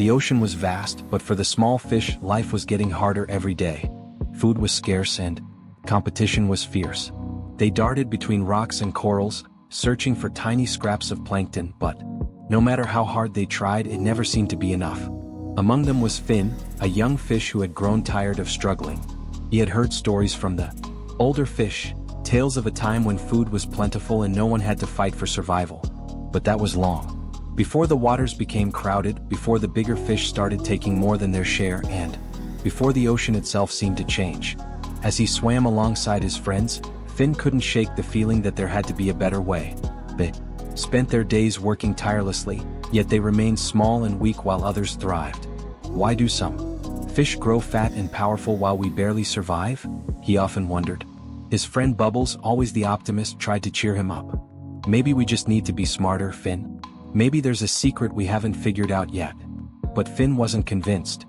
The ocean was vast, but for the small fish, life was getting harder every day. Food was scarce and competition was fierce. They darted between rocks and corals, searching for tiny scraps of plankton, but no matter how hard they tried, it never seemed to be enough. Among them was Finn, a young fish who had grown tired of struggling. He had heard stories from the older fish, tales of a time when food was plentiful and no one had to fight for survival. But that was long before the waters became crowded, before the bigger fish started taking more than their share, and before the ocean itself seemed to change. As he swam alongside his friends, Finn couldn't shake the feeling that there had to be a better way. They spent their days working tirelessly, yet they remained small and weak while others thrived. Why do some fish grow fat and powerful while we barely survive? He often wondered. His friend Bubbles, always the optimist, tried to cheer him up. Maybe we just need to be smarter, Finn. Maybe there's a secret we haven't figured out yet. But Finn wasn't convinced.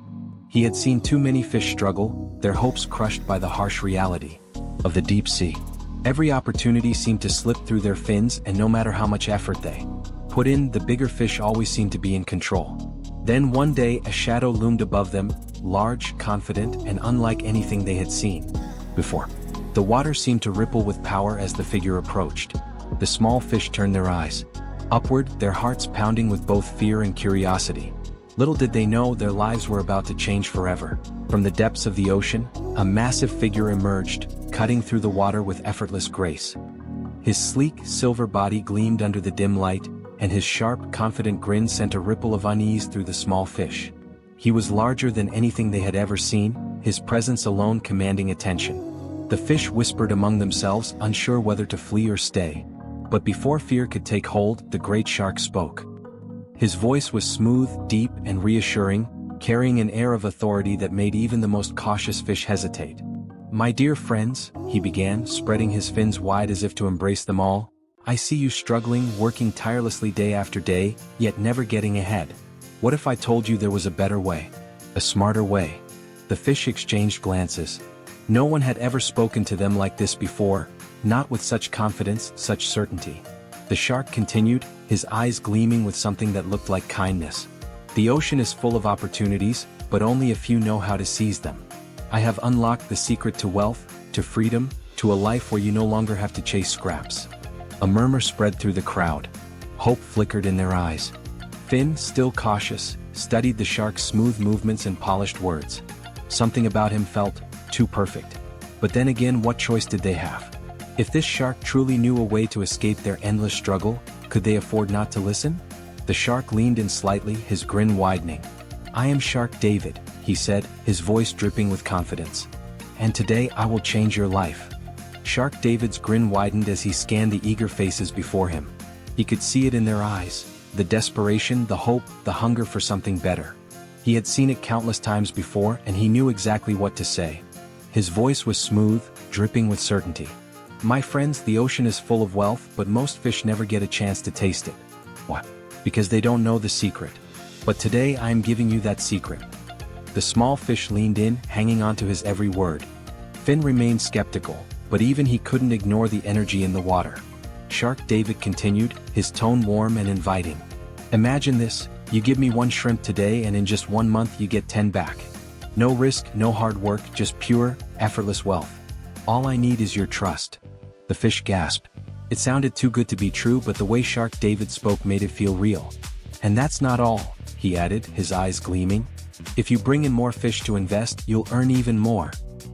He had seen too many fish struggle, their hopes crushed by the harsh reality of the deep sea. Every opportunity seemed to slip through their fins, and no matter how much effort they put in, the bigger fish always seemed to be in control. Then one day a shadow loomed above them, large, confident, and unlike anything they had seen before. The water seemed to ripple with power as the figure approached. The small fish turned their eyes upward, their hearts pounding with both fear and curiosity. Little did they know their lives were about to change forever. From the depths of the ocean, a massive figure emerged, cutting through the water with effortless grace. His sleek, silver body gleamed under the dim light, and his sharp, confident grin sent a ripple of unease through the small fish. He was larger than anything they had ever seen, his presence alone commanding attention. The fish whispered among themselves, unsure whether to flee or stay. But before fear could take hold, the great shark spoke. His voice was smooth, deep, and reassuring, carrying an air of authority that made even the most cautious fish hesitate. "My dear friends," he began, spreading his fins wide as if to embrace them all, "I see you struggling, working tirelessly day after day, yet never getting ahead. What if I told you there was a better way? A smarter way?" The fish exchanged glances. No one had ever spoken to them like this before, not with such confidence, such certainty. The shark continued, his eyes gleaming with something that looked like kindness. "The ocean is full of opportunities, but only a few know how to seize them. I have unlocked the secret to wealth, to freedom, to a life where you no longer have to chase scraps." A murmur spread through the crowd. Hope flickered in their eyes. Finn, still cautious, studied the shark's smooth movements and polished words. Something about him felt too perfect. But then again, what choice did they have? If this shark truly knew a way to escape their endless struggle, could they afford not to listen? The shark leaned in slightly, his grin widening. "I am Shark David," he said, his voice dripping with confidence. "And today I will change your life." Shark David's grin widened as he scanned the eager faces before him. He could see it in their eyes, the desperation, the hope, the hunger for something better. He had seen it countless times before, and he knew exactly what to say. His voice was smooth, dripping with certainty. "My friends, the ocean is full of wealth, but most fish never get a chance to taste it. What? Because they don't know the secret. But today I am giving you that secret." The small fish leaned in, hanging on to his every word. Finn remained skeptical, but even he couldn't ignore the energy in the water. Shark David continued, his tone warm and inviting. "Imagine this, you give me one shrimp today and in just 1 month you get 10 back. No risk, no hard work, just pure, effortless wealth. All I need is your trust." The fish gasped. It sounded too good to be true, but the way Shark David spoke made it feel real. "And that's not all," he added, his eyes gleaming. "If you bring in more fish to invest, you'll earn even more.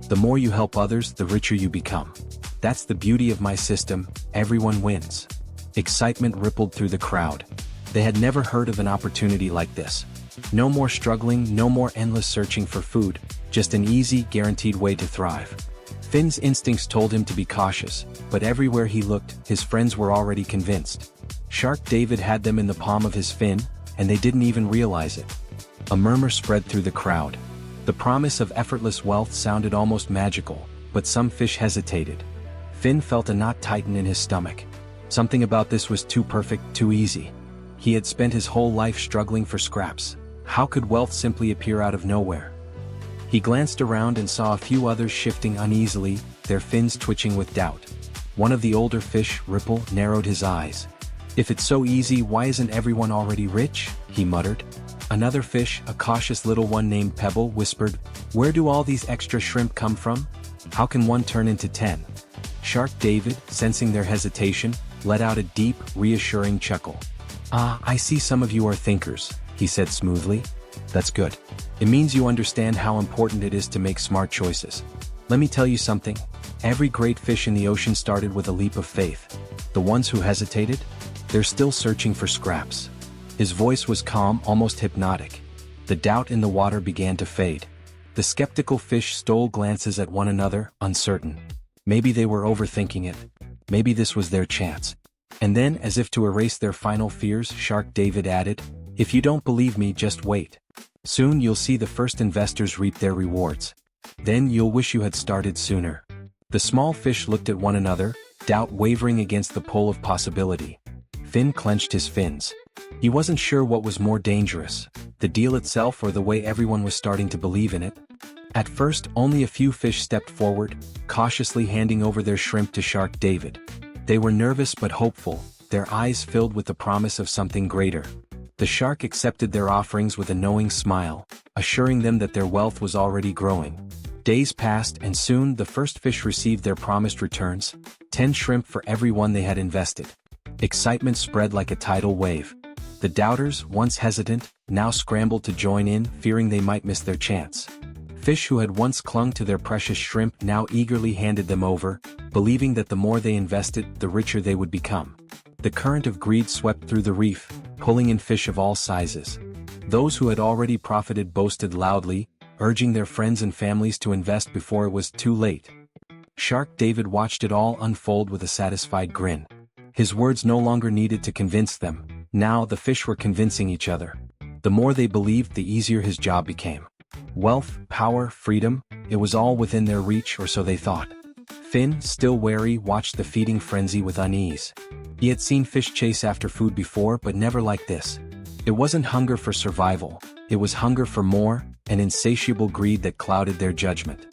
The more you help others, the richer you become. That's the beauty of my system, everyone wins." Excitement rippled through the crowd. They had never heard of an opportunity like this. No more struggling, no more endless searching for food, just an easy, guaranteed way to thrive. Finn's instincts told him to be cautious, but everywhere he looked, his friends were already convinced. Shark David had them in the palm of his fin, and they didn't even realize it. A murmur spread through the crowd. The promise of effortless wealth sounded almost magical, but some fish hesitated. Finn felt a knot tighten in his stomach. Something about this was too perfect, too easy. He had spent his whole life struggling for scraps. How could wealth simply appear out of nowhere? He glanced around and saw a few others shifting uneasily, their fins twitching with doubt. One of the older fish, Ripple, narrowed his eyes. "If it's so easy, why isn't everyone already rich?" he muttered. Another fish, a cautious little one named Pebble, whispered, "Where do all these extra shrimp come from? How can one turn into 10? Shark David, sensing their hesitation, let out a deep, reassuring chuckle. "Ah, I see some of you are thinkers," he said smoothly. "That's good. It means you understand how important it is to make smart choices. Let me tell you something. Every great fish in the ocean started with a leap of faith. The ones who hesitated? They're still searching for scraps." His voice was calm, almost hypnotic. The doubt in the water began to fade. The skeptical fish stole glances at one another, uncertain. Maybe they were overthinking it. Maybe this was their chance. And then, as if to erase their final fears, Shark David added, "If you don't believe me, just wait. Soon you'll see the first investors reap their rewards. Then you'll wish you had started sooner." The small fish looked at one another, doubt wavering against the pull of possibility. Finn clenched his fins. He wasn't sure what was more dangerous, the deal itself or the way everyone was starting to believe in it. At first, only a few fish stepped forward, cautiously handing over their shrimp to Shark David. They were nervous but hopeful, their eyes filled with the promise of something greater. The shark accepted their offerings with a knowing smile, assuring them that their wealth was already growing. Days passed and soon the first fish received their promised returns, 10 shrimp for every one they had invested. Excitement spread like a tidal wave. The doubters, once hesitant, now scrambled to join in, fearing they might miss their chance. Fish who had once clung to their precious shrimp now eagerly handed them over, believing that the more they invested, the richer they would become. The current of greed swept through the reef, pulling in fish of all sizes. Those who had already profited boasted loudly, urging their friends and families to invest before it was too late. Shark David watched it all unfold with a satisfied grin. His words no longer needed to convince them. Now the fish were convincing each other. The more they believed, the easier his job became. Wealth, power, freedom, it was all within their reach, or so they thought. Finn, still wary, watched the feeding frenzy with unease. He had seen fish chase after food before, but never like this. It wasn't hunger for survival, it was hunger for more, an insatiable greed that clouded their judgment.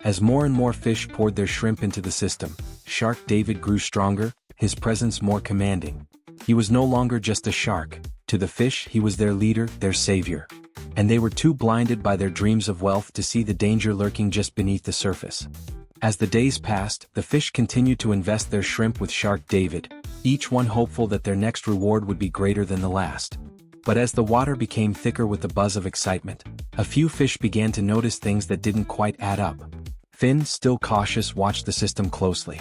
As more and more fish poured their shrimp into the system, Shark David grew stronger, his presence more commanding. He was no longer just a shark. To the fish, he was their leader, their savior. And they were too blinded by their dreams of wealth to see the danger lurking just beneath the surface. As the days passed, the fish continued to invest their shrimp with Shark David, each one hopeful that their next reward would be greater than the last. But as the water became thicker with the buzz of excitement, a few fish began to notice things that didn't quite add up. Finn, still cautious, watched the system closely.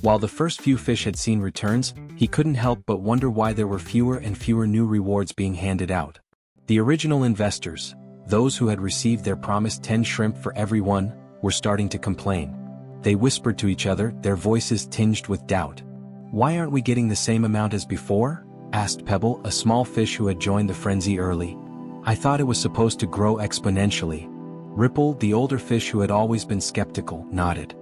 While the first few fish had seen returns, he couldn't help but wonder why there were fewer and fewer new rewards being handed out. The original investors, those who had received their promised 10 shrimp for every one, were starting to complain. They whispered to each other, their voices tinged with doubt. "Why aren't we getting the same amount as before?" asked Pebble, a small fish who had joined the frenzy early. "I thought it was supposed to grow exponentially." Ripple, the older fish who had always been skeptical, nodded.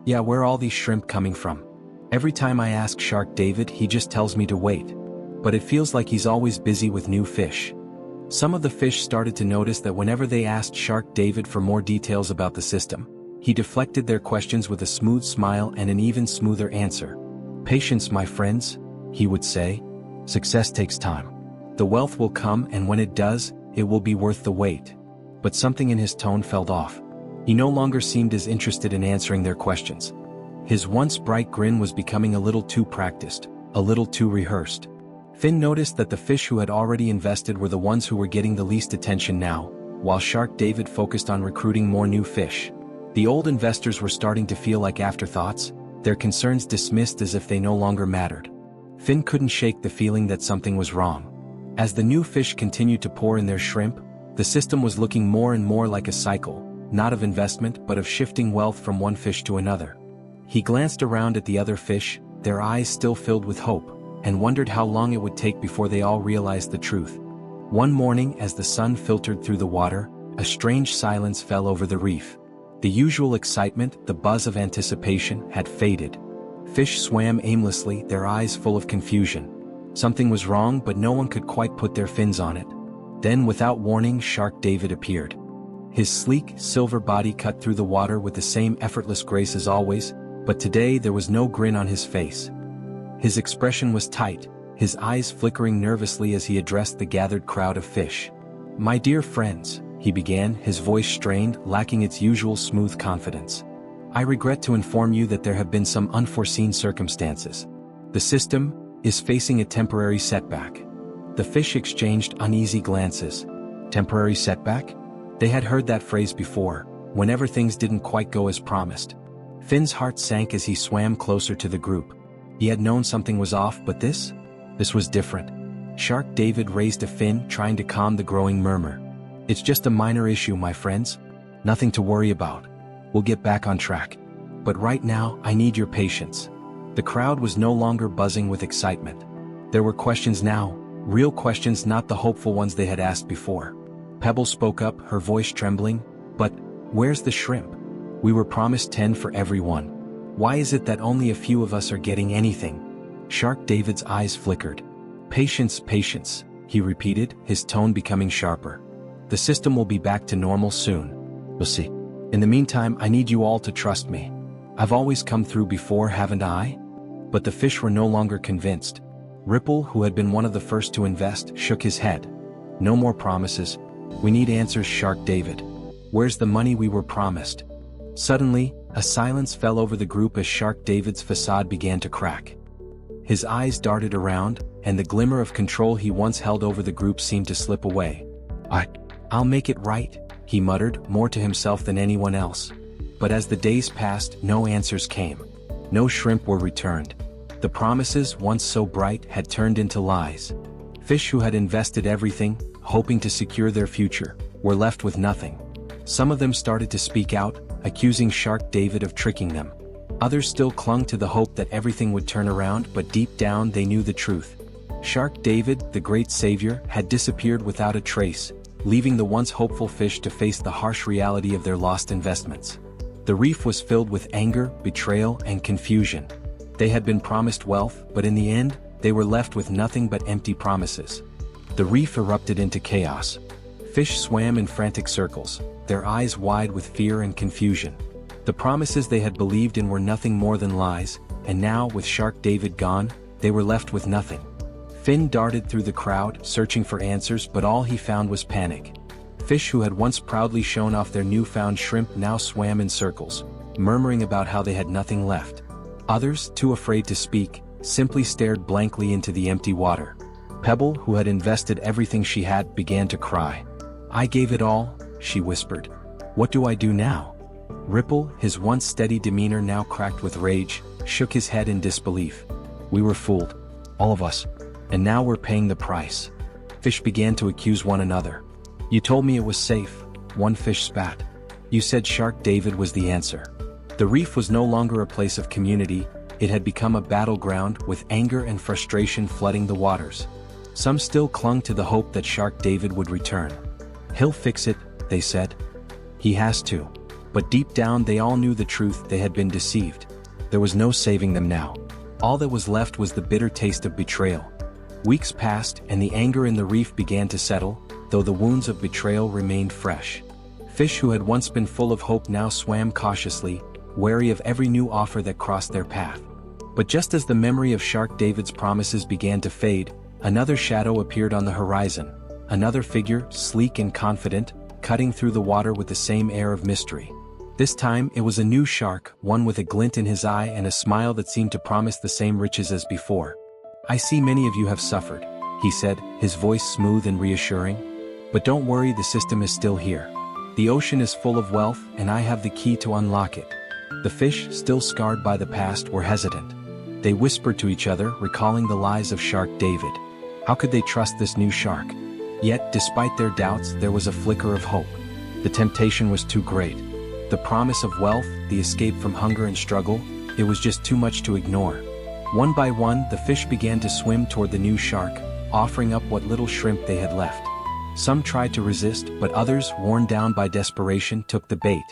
"Yeah, where are all these shrimp coming from? Every time I ask Shark David, he just tells me to wait. But it feels like he's always busy with new fish." Some of the fish started to notice that whenever they asked Shark David for more details about the system, he deflected their questions with a smooth smile and an even smoother answer. "Patience, my friends," he would say. "Success takes time. The wealth will come, and when it does, it will be worth the wait." But something in his tone fell off. He no longer seemed as interested in answering their questions. His once bright grin was becoming a little too practiced, a little too rehearsed. Finn noticed that the fish who had already invested were the ones who were getting the least attention now, while Shark David focused on recruiting more new fish. The old investors were starting to feel like afterthoughts, their concerns dismissed as if they no longer mattered. Finn couldn't shake the feeling that something was wrong. As the new fish continued to pour in their shrimp, the system was looking more and more like a cycle, not of investment but of shifting wealth from one fish to another. He glanced around at the other fish, their eyes still filled with hope, and wondered how long it would take before they all realized the truth. One morning, as the sun filtered through the water, a strange silence fell over the reef. The usual excitement, the buzz of anticipation, had faded. Fish swam aimlessly, their eyes full of confusion. Something was wrong, but no one could quite put their fins on it. Then, without warning, Shark David appeared. His sleek, silver body cut through the water with the same effortless grace as always, but today there was no grin on his face. His expression was tight, his eyes flickering nervously as he addressed the gathered crowd of fish. My dear friends, he began, his voice strained, lacking its usual smooth confidence. I regret to inform you that there have been some unforeseen circumstances. The system is facing a temporary setback. The fish exchanged uneasy glances. Temporary setback? They had heard that phrase before, whenever things didn't quite go as promised. Finn's heart sank as he swam closer to the group. He had known something was off, but this was different. Shark David raised a fin, trying to calm the growing murmur. It's just a minor issue, my friends. Nothing to worry about. We'll get back on track. But right now, I need your patience. The crowd was no longer buzzing with excitement. There were questions now, real questions, not the hopeful ones they had asked before. Pebble spoke up, her voice trembling. But where's the shrimp? We were promised 10 for everyone. Why is it that only a few of us are getting anything? Shark David's eyes flickered. Patience, patience, he repeated, his tone becoming sharper. The system will be back to normal soon. We'll see. In the meantime, I need you all to trust me. I've always come through before, haven't I? But the fish were no longer convinced. Ripple, who had been one of the first to invest, shook his head. No more promises. We need answers, Shark David. Where's the money we were promised? Suddenly, a silence fell over the group as Shark David's facade began to crack. His eyes darted around, and the glimmer of control he once held over the group seemed to slip away. I'll make it right, he muttered, more to himself than anyone else. But as the days passed, no answers came. No shrimp were returned. The promises, once so bright, had turned into lies. Fish who had invested everything, hoping to secure their future, were left with nothing. Some of them started to speak out, accusing Shark David of tricking them. Others still clung to the hope that everything would turn around, but deep down they knew the truth. Shark David, the great savior, had disappeared without a trace, leaving the once hopeful fish to face the harsh reality of their lost investments. The reef was filled with anger, betrayal, and confusion. They had been promised wealth, but in the end, they were left with nothing but empty promises. The reef erupted into chaos. Fish swam in frantic circles, their eyes wide with fear and confusion. The promises they had believed in were nothing more than lies, and now, with Shark David gone, they were left with nothing. Finn darted through the crowd, searching for answers, but all he found was panic. Fish who had once proudly shown off their newfound shrimp now swam in circles, murmuring about how they had nothing left. Others, too afraid to speak, simply stared blankly into the empty water. Pebble, who had invested everything she had, began to cry. I gave it all, she whispered. What do I do now? Ripple, his once steady demeanor now cracked with rage, shook his head in disbelief. We were fooled. All of us. And now we're paying the price. Fish began to accuse one another. You told me it was safe, one fish spat. You said Shark David was the answer. The reef was no longer a place of community, it had become a battleground, with anger and frustration flooding the waters. Some still clung to the hope that Shark David would return. He'll fix it, they said. He has to. But deep down they all knew the truth, they had been deceived. There was no saving them now. All that was left was the bitter taste of betrayal. Weeks passed, and the anger in the reef began to settle, though the wounds of betrayal remained fresh. Fish who had once been full of hope now swam cautiously, wary of every new offer that crossed their path. But just as the memory of Shark David's promises began to fade, another shadow appeared on the horizon. Another figure, sleek and confident, cutting through the water with the same air of mystery. This time it was a new shark, one with a glint in his eye and a smile that seemed to promise the same riches as before. I see many of you have suffered, he said, his voice smooth and reassuring. But don't worry, the system is still here. The ocean is full of wealth, and I have the key to unlock it. The fish, still scarred by the past, were hesitant. They whispered to each other, recalling the lies of Shark David. How could they trust this new shark? Yet, despite their doubts, there was a flicker of hope. The temptation was too great. The promise of wealth, the escape from hunger and struggle, it was just too much to ignore. One by one, the fish began to swim toward the new shark, offering up what little shrimp they had left. Some tried to resist, but others, worn down by desperation, took the bait.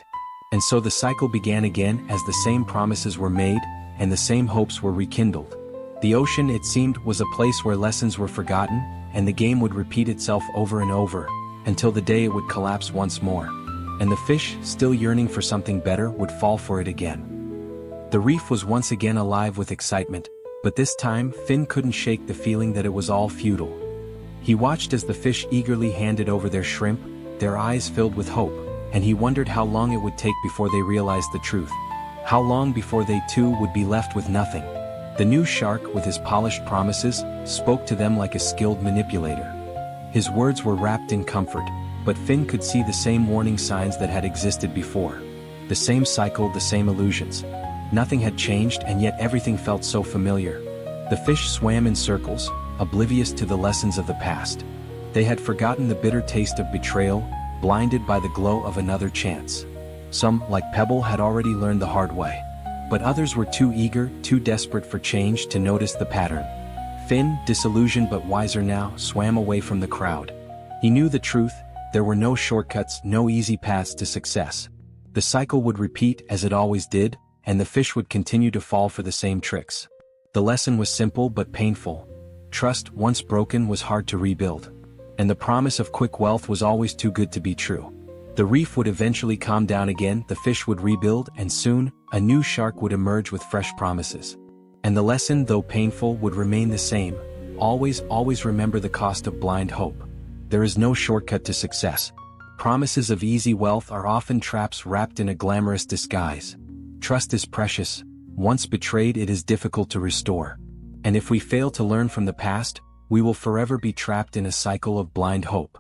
And so the cycle began again as the same promises were made, and the same hopes were rekindled. The ocean, it seemed, was a place where lessons were forgotten, and the game would repeat itself over and over, until the day it would collapse once more. And the fish, still yearning for something better, would fall for it again. The reef was once again alive with excitement, but this time Finn couldn't shake the feeling that it was all futile. He watched as the fish eagerly handed over their shrimp, their eyes filled with hope, and he wondered how long it would take before they realized the truth. How long before they too would be left with nothing. The new shark, with his polished promises, spoke to them like a skilled manipulator. His words were wrapped in comfort, but Finn could see the same warning signs that had existed before. The same cycle, the same illusions. Nothing had changed, and yet everything felt so familiar. The fish swam in circles, oblivious to the lessons of the past. They had forgotten the bitter taste of betrayal, blinded by the glow of another chance. Some, like Pebble, had already learned the hard way. But others were too eager, too desperate for change to notice the pattern. Finn, disillusioned but wiser now, swam away from the crowd. He knew the truth: there were no shortcuts, no easy paths to success. The cycle would repeat as it always did, and the fish would continue to fall for the same tricks. The lesson was simple but painful. Trust, once broken, was hard to rebuild. And the promise of quick wealth was always too good to be true. The reef would eventually calm down again, the fish would rebuild, and soon, a new shark would emerge with fresh promises. And the lesson, though painful, would remain the same. Always, always remember the cost of blind hope. There is no shortcut to success. Promises of easy wealth are often traps wrapped in a glamorous disguise. Trust is precious. Once betrayed, it is difficult to restore. And if we fail to learn from the past, we will forever be trapped in a cycle of blind hope.